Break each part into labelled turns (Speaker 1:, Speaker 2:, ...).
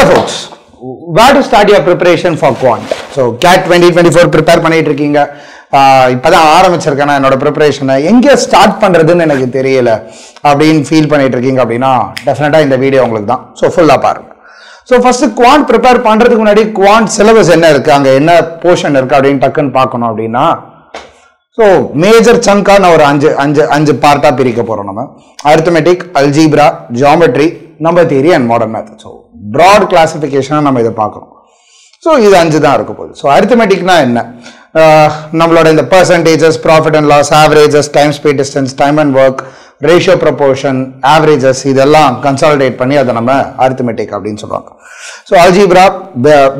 Speaker 1: Hello folks, where to start your preparation for quant? So CAT 2024 prepare பண்ணிட்டு இருக்கீங்க. இப்பதான் ஆரம்பிச்சிருக்கேன் என்னோட ப்ரிப்பரேஷனை எங்கே ஸ்டார்ட் பண்றதுன்னு எனக்கு தெரியல அப்படின்னு ஃபீல் பண்ணிட்டு இருக்கீங்க அப்படின்னா டெஃபினட்டா இந்த வீடியோ உங்களுக்கு தான். ஸோ ஃபுல்லா பாருங்க. ஸோ ஃபர்ஸ்ட் குவான்ட் ப்ரிப்பேர் பண்றதுக்கு முன்னாடி குவான்ட் சிலபஸ் என்ன இருக்கு, அங்க என்ன போர்ஷன் இருக்கு அப்படின்னு டக்குன்னு பார்க்கணும் அப்படின்னா, ஸோ மேஜர் சங்கா நான் ஒரு அஞ்சு பார்ட்டா பிரிக்க போறோம். நம்ம arithmetic, algebra, geometry, number theory and modern math. So broad கிளாசிஃபிகேஷனா நம்ம இதை பார்க்கணும். ஸோ இது 5 தான் இருக்க போகுது. ஸோ அரித்மெட்டிக்னா என்ன, நம்மளோட இந்த percentages, profit and loss, averages, time speed distance, time and work, ratio proportion, averages, இதெல்லாம் கன்சாலிடேட் பண்ணி அதை நம்ம அரித்மெட்டிக் அப்படின்னு சொல்லுவாங்க. ஸோ அல்ஜீப்ரா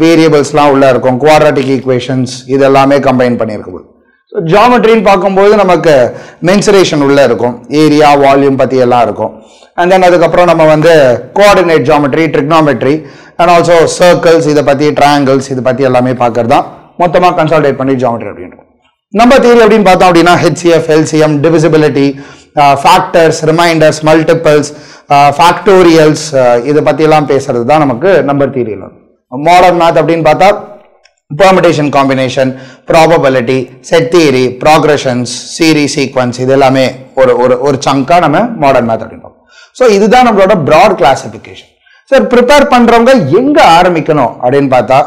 Speaker 1: வேரியபிள்ஸ்லாம் உள்ள இருக்கும், குவாட்ராட்டிக் ஈக்குவேஷன்ஸ் இதெல்லாமே கம்பைன் பண்ணியிருக்க போகுது. ஸோ ஜியாமெட்ரின்னு பார்க்கும்போது நமக்கு மென்சுரேஷன் உள்ள இருக்கும், ஏரியா, வால்யூம் பற்றி எல்லாம் இருக்கும். அண்ட் தென் அதுக்கப்புறம் நம்ம வந்து coordinate geometry, trigonometry and also circles, இதை பற்றி ட்ரையாங்கிள்ஸ், இதை பற்றி எல்லாமே பார்க்கறது தான் மொத்தமாக கன்சாலிடேட் பண்ணி ஜியாமெட்ரி அப்படின்றது. நம்பர் தியரி அப்படின்னு பார்த்தோம் அப்படின்னா HCF, LCM, divisibility, factors, reminders, multiples, ஃபேக்டோரியல்ஸ், இதை பற்றியெல்லாம் பேசுறது தான் நமக்கு நம்பர் தியரியில். மாடர்ன் மேத் அப்படின்னு பார்த்தா permutation combination, probability, set theory, progressions, series, sequence, இது எல்லாமே ஒரு சங்கா நம்ம மாடர்ன் மேத் அப்படின்றோம். ஸோ இதுதான் நம்மளோட ப்ராட் கிளாசிபிகேஷன். சார் ப்ரிப்பேர் பண்றவங்க எங்க ஆரம்பிக்கணும் அப்படின்னு பார்த்தா,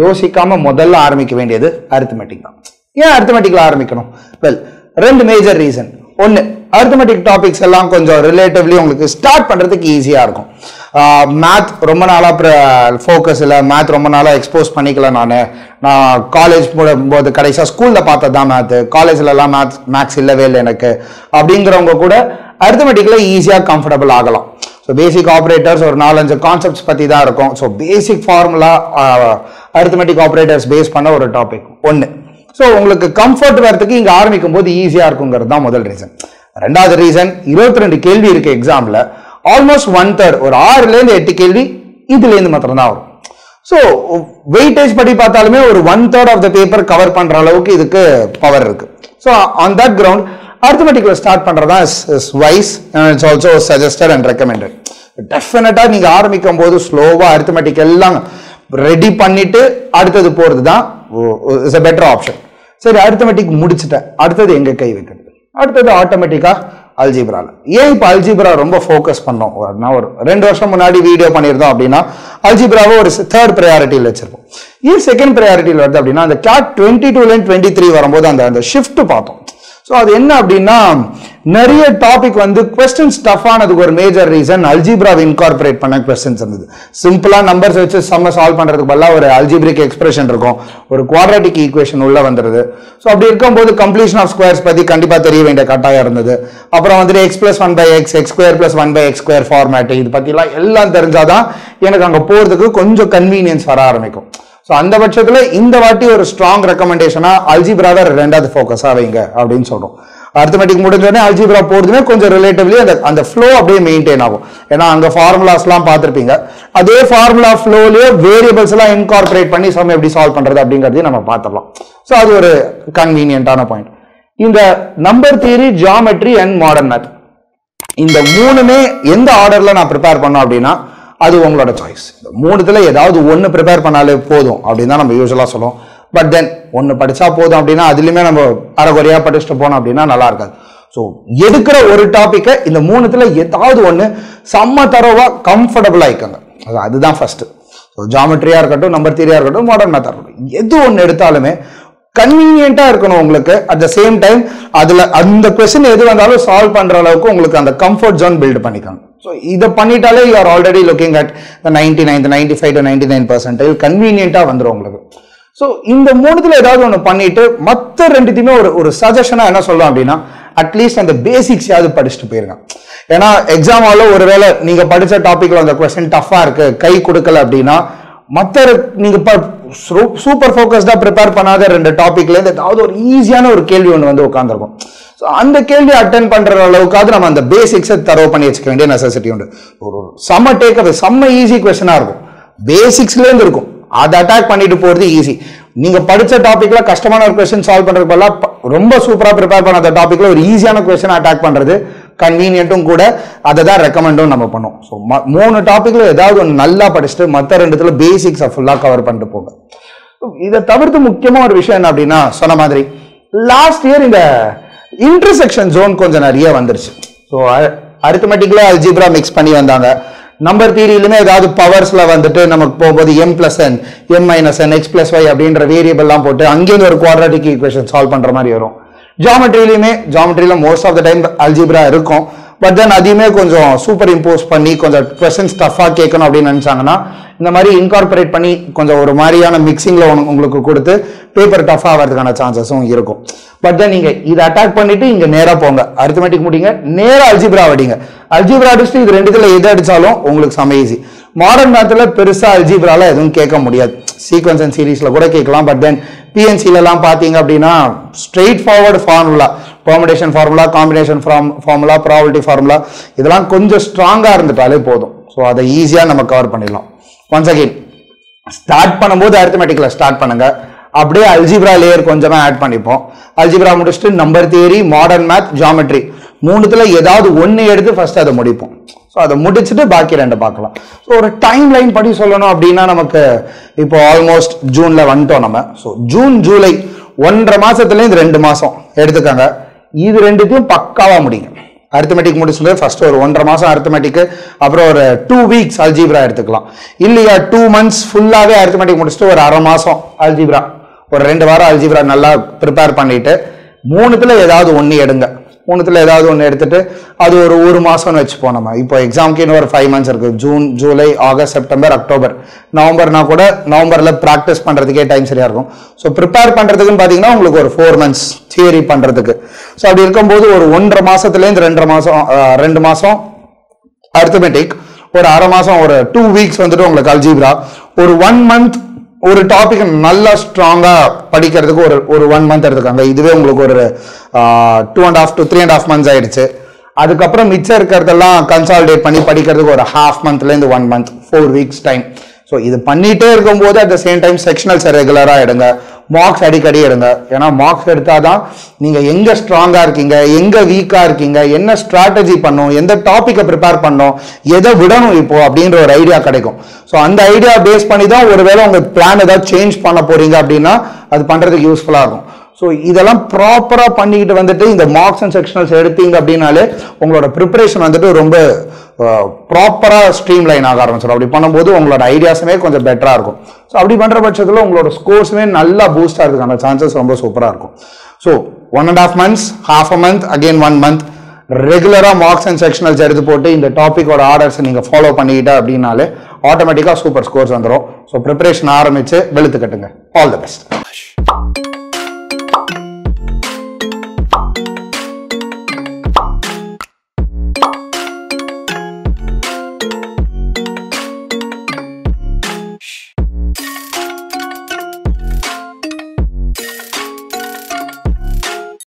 Speaker 1: யோசிக்காம முதல்ல ஆரம்பிக்க வேண்டியது அரித்மெட்டிக் தான். ஏன் அரித்மெட்டிக்ல ஆரம்பிக்கணும்? Well, 2 major reason. ஒன்னு, அரித்மெட்டிக் டாபிக்ஸ் எல்லாம் கொஞ்சம் ரிலேட்டிவ்லி உங்களுக்கு ஸ்டார்ட் பண்றதுக்கு ஈஸியா இருக்கும். மேத் ரொம்ப நாளா ஃபோக்கஸ் இல்லை, மேத் ரொம்ப நாளா எக்ஸ்போஸ் பண்ணிக்கல. நான் காலேஜ் போது கடைசியாக ஸ்கூல்ல பார்த்ததான் மேத், காலேஜ்ல எல்லாம் மேத்ஸ் இல்லவே இல்லை எனக்கு அப்படிங்கிறவங்க கூட அரித்மெட்டிக்ல ஈஸியா கம்ஃபர்டபுள் ஆகலாம். ஸோ பேசிக் ஆப்ரேட்டர்ஸ் ஒரு 4-5 கான்செப்ட்ஸ் பத்தி தான் இருக்கும். So basic formula arithmetic operators base பண்ண ஒரு டாபிக் ஒன்று. ஸோ உங்களுக்கு கம்ஃபர்ட் வரதுக்கு இங்க ஆரம்பிக்கும் போது ஈஸியா இருக்குங்கிறது தான் முதல் ரீசன். ரெண்டாவது ரீசன், 22 கேள்வி இருக்கு எக்ஸாம்ல, ஆல்மோஸ்ட் 1/3, ஒரு 6லேருந்து 8 கேள்வி இதுல இருந்து மாத்திரம் தான் வரும். ஸோ வெயிட்டேஜ் படி பார்த்தாலுமே ஒரு 1/3 ஆஃப் த பேப்பர் கவர் பண்ற அளவுக்கு இதுக்கு பவர் இருக்கு. ஸோ ஆன் தட் கிரவுண்ட் அரித்மெட்டிக்ல ஸ்டார்ட் பண்றதா is wise and it's also suggested and recommended. டெஃபினட்டா நீங்க ஆரம்பிக்கும் போது ஸ்லோவா அரித்மெட்டிக் எல்லாம் ரெடி பண்ணிட்டு அடுத்தது போறது தான் இஸ் a better ஆப்ஷன். சரி, அரித்மெட்டிக் முடிச்சுட்டேன், அடுத்தது எங்க கை வைக்கிறது? அடுத்தது ஆட்டோமேட்டிக்கா அல்ஜீப்ரால. ஏன் இப்ப அல்ஜீப்ரா ரொம்ப ஃபோக்கஸ் பண்ணோம்? நான் ஒரு 2 வருஷம் முன்னாடி வீடியோ பண்ணியிருந்தோம் அப்படின்னா அல்ஜீப்ராவை ஒரு 3rd ப்ரையாரிட்டியில் வச்சிருப்போம். ஏன் 2nd ப்ரையாரிட்டியில் வருது அப்படின்னா, அந்த CAT 22-23 வரும்போது அந்த ஷிஃப்ட் பார்த்தோம். ஸோ அது என்ன அப்படின்னா, நிறைய டாபிக் வந்து கொஸ்டின்ஸ் டஃப் ஆனதுக்கு ஒரு மேஜர் ரீசன் அல்ஜீப்ராவை இன்கார்பரேட் பண்ண கொஸ்டின்ஸ் இருந்தது. சிம்பிளா நம்பர்ஸ் வச்சு சம்ம சால்வ் பண்றதுக்கு பதிலாக ஒரு அல்ஜீப்ரிக் எக்ஸ்பிரஷன் இருக்கும், ஒரு குவாட்ராட்டிக் ஈக்குவேஷன் உள்ள வந்துருது. ஸோ அப்படி இருக்கும்போது கம்ப்ளீஷன் ஆஃப் ஸ்கொயர்ஸ் பத்தி கண்டிப்பா தெரிய வேண்டிய கட்டாயம் இருந்தது. அப்புறம் வந்துட்டு x+1/x, x² + 1/x² ஃபார்மேட், இது பத்திலாம் எல்லாம் தெரிஞ்சாதான் எனக்கு அங்க போறதுக்கு கொஞ்சம் கன்வீனியன்ஸ் வர ஆரம்பிக்கும். ஸோ அந்த பட்சத்துல இந்த வாட்டி ஒரு ஸ்ட்ராங் ரெக்கமெண்டேஷனா அல்ஜீப்ராவை 2வது ஃபோக்கஸா வைங்க அப்படின்னு சொல்றோம். அரித்மெட்டிக் முடிஞ்சோடனே அல்ஜீப்ரா போடுதுமே கொஞ்சம் ரிலேட்டிவ்லி அந்த ஃப்ளோ அப்படியே மெயின்டைன் ஆகும். ஏன்னா அங்க ஃபார்முலாஸ் எல்லாம் பார்த்திருப்பீங்க, அதே ஃபார்முலா ஃப்ளோலயே வேரியபிள்ஸ் எல்லாம் இன்கார்பரேட் பண்ணி சம் எப்படி சால்வ் பண்றது அப்படிங்கறதையும் நம்ம பார்த்துடலாம். ஸோ அது ஒரு கன்வீனியன்டான பாயிண்ட். இந்த number theory, geometry and modern math, இந்த 3மே எந்த ஆர்டர்ல நான் ப்ரிப்பேர் பண்ணோம் அப்படின்னா அது உங்களோட சாய்ஸ். 3த்துல ஏதாவது ஒன்னு ப்ரிப்பேர் பண்ணாலே போதும் அப்படின்னு தான் நம்ம யூஸ்வலா சொல்லுவோம். பட் தென் ஒன்னு படிச்சா போதும் அப்படின்னா அதுலயுமே நம்ம அரைகுறையா படிச்சுட்டு போனோம் அப்படின்னா நல்லா இருக்காது. ஸோ எடுக்கிற ஒரு டாபிக்கை இந்த 3த்துல ஏதாவது ஒன்னு செம்ம தரவா கம்ஃபர்டபுளா ஆயிக்கங்க. அதுதான் ஃபர்ஸ்ட். ஸோ ஜியாமெட்ரியா இருக்கட்டும், நம்பர் தியரியா இருக்கட்டும், மாடர்ன் மேத்தா இருக்கட்டும், எது ஒன்னு எடுத்தாலுமே கன்வீனியன்ட்டா இருக்கணும் உங்களுக்கு. அட் த சேம் டைம் அதுல அந்த கொஸ்டின் எது வந்தாலும் சால்வ் பண்ற அளவுக்கு உங்களுக்கு அந்த கம்ஃபர்ட் ஜோன் பில்ட் பண்ணிக்கணும். ஸோ இதை பண்ணிட்டாலே you are already looking at 99, 95 to 99% கன்வீனியன்ட்டா வந்துடும் உங்களுக்கு. ஸோ இந்த 3த்துல ஏதாவது ஒன்று பண்ணிட்டு மற்ற 2த்தையுமே ஒரு சஜஷனா என்ன சொல்லலாம் அப்படின்னா, அட்லீஸ்ட் அந்த பேசிக்ஸாவது படிச்சுட்டு போயிருங்க. ஏன்னா எக்ஸாம் ஹாலில் ஒருவேளை நீங்க படிச்ச டாபிக்ல அந்த கொஸ்டின் டஃபா இருக்கு, கை கொடுக்கல அப்படின்னா மற்ற நீங்க சூப்பர் ஃபோக்கஸ்டா ப்ரிப்பேர் பண்ணாத 2 டாபிக்ல இருந்து ஏதாவது ஒரு ஈஸியான ஒரு கேள்வி ஒன்று வந்து உட்காந்துருக்கும். ஸோ அந்த கேள்வி அட்டென்ட் பண்ற அளவுக்காவது நம்ம அந்த பேசிக்ஸை தரவு பண்ணி வச்சுக்க வேண்டிய நெசசிட்டி உண்டு. ஒரு செம்ம டேக் அவே, செம்ம ஈஸி கொஸ்டினா இருக்கும், பேசிக்ஸ்ல இருந்து இருக்கும், அதை அட்டாக் பண்ணிட்டு போறது ஈஸி. நீங்க படிச்ச டாபிக்ல கஷ்டமான ஒரு கொஸ்டின் சால்வ் பண்றதுக்கு பதிலாக ரொம்ப சூப்பரா ப்ரிப்பேர் பண்ண டாபிக்ல ஒரு ஈஸியான கொஸ்டின் அட்டாக் பண்றது கன்வீனியன்ட்டும் கூட, அதை தான் ரெக்கமெண்டும் நம்ம பண்ணுவோம். ஸோ 3 டாபிக்ல ஏதாவது ஒன்று நல்லா படிச்சுட்டு மற்ற 2த்துல பேசிக்ஸை ஃபுல்லாக கவர் பண்ணிட்டு போங்க. இதை தவிர்த்து முக்கியமா ஒரு விஷயம் என்ன அப்படின்னா, சொன்ன மாதிரி லாஸ்ட் இயர் இந்த இன்டர்செக்ஷன் ஜோன் கொஞ்சம் நிறைய வந்துருச்சு. ஸோ அரித்மெட்டிக்ல அல்ஜிப்ரா மிக்ஸ் பண்ணி வந்தாங்க. நம்பர் தியரியிலுமே ஏதாவது பவர்ஸ்ல வந்துட்டு நமக்கு போகும்போது m+n, m-n, x+y அப்படின்ற வேரியபிள்லாம் போட்டு அங்கேருந்து ஒரு குவாட்ராட்டிக் ஈக்குவேஷன் சால்வ் பண்ற மாதிரி வரும். ஜியாமெட்ரியில most of the time algebra இருக்கும். பட் தென் அதையுமே கொஞ்சம் சூப்பர் இம்போஸ் பண்ணி கொஞ்சம் கொஸ்டின்ஸ் டஃபா கேட்கணும் அப்படின்னு நினைச்சாங்கன்னா இந்த மாதிரி இன்கார்பரேட் பண்ணி கொஞ்சம் ஒரு மாதிரியான மிக்சிங்ல உங்களுக்கு கொடுத்து பேப்பர் டஃபா ஆகிறதுக்கான சான்சஸும் இருக்கும். பட் தென் நீங்க இதை அட்டாக் பண்ணிட்டு இங்க நேரா போங்க, அரித்மெட்டிக் முடிங்க, நேரா அல்ஜிப்ரா அடிங்க. அல்ஜிப்ரா அடிச்சுட்டு இது 2த்துல எது அடிச்சாலும் உங்களுக்கு செம ஈஸி. மாடர்ன் மேத்ல பெருசா அல்ஜிப்ரால எதுவும் கேட்க முடியாது. சீக்வன்ஸ் அண்ட் சீரீஸ்ல கூட கேட்கலாம். பட் தென் பிஎன்சில எல்லாம் பாத்தீங்க அப்படின்னா straight forward formula, permutation formula, combination formula, probability formula, இதெல்லாம் கொஞ்சம் ஸ்ட்ராங்கா இருந்துட்டாலே போதும். ஸோ அதை ஈஸியா நம்ம கவர் பண்ணிடலாம். ஒன்ஸ் அகெயின் ஸ்டார்ட் பண்ணும்போது அரித்மெட்டிக்ல ஸ்டார்ட் பண்ணுங்க. அப்படியே அல்ஜிப்ரா லேயர் கொஞ்சமா ஆட் பண்ணிப்போம். அல்ஜிப்ரா முடிச்சுட்டு number theory, modern math, geometry 3த்துல ஏதாவது ஒன்னு எடுத்து ஃபர்ஸ்ட் அதை முடிப்போம். ஸோ அதை முடிச்சுட்டு பாக்கி 2 பார்க்கலாம். ஸோ ஒரு டைம் லைன் படி சொல்லணும் அப்படின்னா நமக்கு இப்போ ஆல்மோஸ்ட் ஜூன்ல வந்துட்டோம் நம்ம. ஸோ ஜூன், ஜூலை 1.5 மாசத்துல இந்த 2 மாசம் எடுத்துக்காங்க. இது 2த்தையும் பக்காவா முடிங்க. அரித்மெட்டிக் முடிச்சுட்டு ஃபர்ஸ்ட் ஒரு 1.5 மாசம் அரித்மெட்டிக், அப்புறம் ஒரு 2 வீக்ஸ் அல்ஜிப்ரா எடுத்துக்கலாம். இல்லையா 2 months ஃபுல்லாவே அரித்மெட்டிக் முடிச்சுட்டு ஒரு 1/2 மாசம் அல்ஜிப்ரா, ஒரு 2 வாரம் அல்ஜிப்ரா நல்லா ப்ரிப்பேர் பண்ணிட்டு 3த்துல ஏதாவது ஒன்று எடுங்க. 3த்துல ஏதாவது ஒன்று எடுத்துட்டு அது ஒரு 1 மாசம்னு வச்சுப்போம். நம்ம இப்போ எக்ஸாமுக்கு இன்னும் ஒரு 5 months இருக்கு. June, July, August, September, October, நவம்பர்னா கூட நவம்பர்ல ப்ராக்டிஸ் பண்றதுக்கே டைம் சரியா இருக்கும். ஸோ ப்ரிப்பேர் பண்றதுக்குன்னு பாத்தீங்கன்னா உங்களுக்கு ஒரு 4 months தியரி பண்றதுக்கு. ஸோ அப்படி இருக்கும்போது ஒரு 1.5 மாசத்துலேருந்து 2 மாசம் அரித்மெட்டிக், ஒரு 1/2 மாசம், ஒரு 2 வீக்ஸ் வந்துட்டு உங்களுக்கு அல்ஜிப்ரா, ஒரு 1 month ஒரு டாபிக் நல்லா ஸ்ட்ராங்கா படிக்கிறதுக்கு ஒரு 1 month எடுத்துக்காங்க. இதுவே உங்களுக்கு ஒரு 2.5 to 3.5 months ஆயிடுச்சு. அதுக்கப்புறம் மிச்சம் இருக்கிறதெல்லாம் கன்சாலிடேட் பண்ணி படிக்கிறதுக்கு ஒரு ½ monthலேருந்து 1 month, 4 weeks டைம். ஸோ இது பண்ணிட்டே இருக்கும்போது அட் த சேம் டைம் செக்ஷனல்ஸ் ரெகுலரா எடுங்க, மார்க்ஸ் அடிக்கடி எடுங்க. ஏன்னா மார்க்ஸ் எடுத்தாதான் நீங்க எங்க ஸ்ட்ராங்கா இருக்கீங்க, எங்க வீக்கா இருக்கீங்க, என்ன ஸ்ட்ராட்டஜி பண்ணும், எந்த டாபிக்கை ப்ரிப்பேர் பண்ணும், எதை விடணும் இப்போ அப்படின்ற ஒரு ஐடியா கிடைக்கும். ஸோ அந்த ஐடியா பேஸ் பண்ணி தான் ஒருவேளை உங்க பிளான் ஏதாவது சேஞ்ச் பண்ண போறீங்க அப்படின்னா அது பண்றதுக்கு யூஸ்ஃபுல்லா இருக்கும். ஸோ இதெல்லாம் ப்ராப்பரா பண்ணிக்கிட்டு வந்துட்டு இந்த மார்க்ஸ் அண்ட் செக்ஷனல்ஸ் எடுத்தீங்க அப்படின்னாலே உங்களோட ப்ரிப்பரேஷன் வந்துட்டு ரொம்ப ப்ராப்பரா ஸ்ட்ரீம் லைன் ஆக ஆரம்பிச்சிடும். அப்படி பண்ணும்போது உங்களோட ஐடியாஸுமே கொஞ்சம் பெட்டரா இருக்கும். ஸோ அப்படி பண்ற பட்சத்தில் உங்களோட ஸ்கோர்ஸுமே நல்லா பூஸ்ட் ஆகிறதுக்கான சான்சஸ் ரொம்ப சூப்பரா இருக்கும். So 1.5 months, ½ month, again 1 month ரெகுலரா மார்க்ஸ் அண்ட் செக்ஷனல்ஸ் எடுத்து போட்டு இந்த டாபிக்கோட ஆர்டர்ஸ் நீங்க ஃபாலோ பண்ணிக்கிட்ட அப்படின்னாலே ஆட்டோமேட்டிக்கா சூப்பர் ஸ்கோர்ஸ் வந்துடும். ஸோ ப்ரிப்பரேஷன் ஆரம்பிச்சு வெளுத்து கட்டுங்க. All the best.